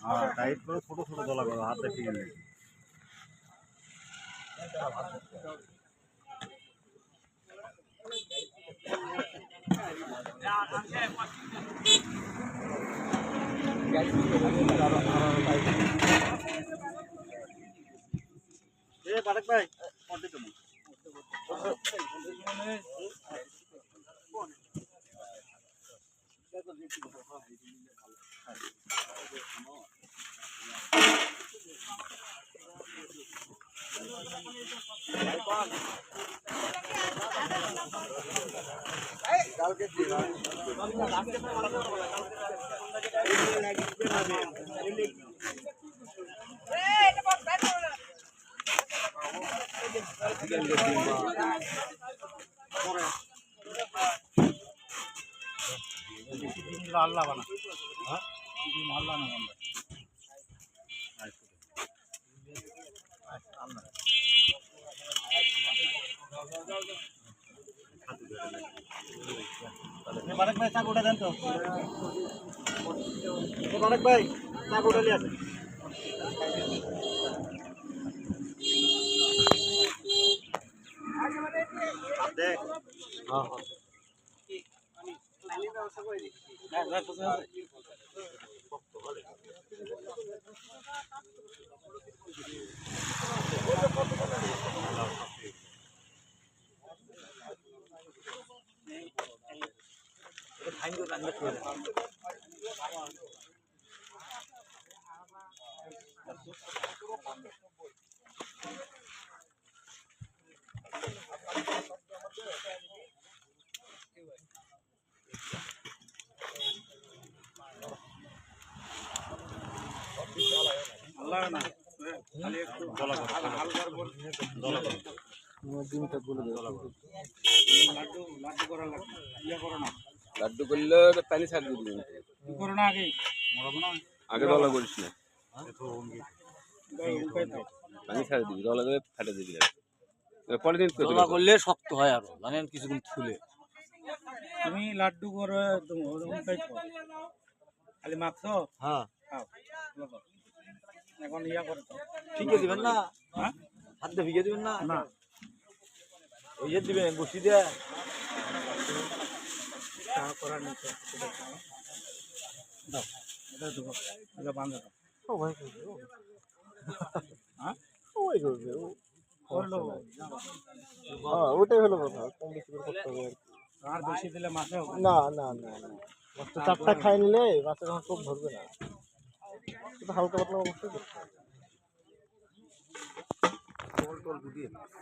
হ্যাঁ টাইট করে ছোট ছোট দলা করো হাতে ঠিক নেই। বারেক ভাই আল্লাহ বানা হ্যাঁ আল্লাহ না বারেক ভাই চাকুটা দেন তো বারেক ভাই চাকুটা নিয়ে আসেন দেখ হ্যাঁ আল্লাহ না খালি একটু দলা করো হালকার উপর দলা করো ডিমটা গুলো দলা করো লাড্ডু লাড্ডু করা লাগবে ইয়া করো না লাড্ডু করলে পানি ছাড় দিবি কি করো না আগে মরব না আগে দলা করিস না তো পানি ছাড় দিবি দলা করে ফাটে দিবি পলিথিন দলা করলে শক্ত হয় আরো জানেন কিছুক্ষণ ফুলে তুমি লাড্ডু করে খালি মাখছো হ্যাঁ এখন ইয়া করো তো ফিকে দিবেন না হ্যাঁ হাত দিয়ে ফিকে দিবেন না না ওই যে দিবেন বসি দিয়ে চা করার নিচে দাও এটা দেবো এটা বাঁধা দাও ও ভাই হ্যাঁ ওই করবে ও করলো হ্যাঁ ওটাই হলো কথা কম বেশি করে করতে হবে আর বেশি দিলে মাছে হবে না না না না মাছ চারটা খাই নিলে মাছের যখন চোখ ধরবে না হালকা পাতলা অবশ্যই করতে হবে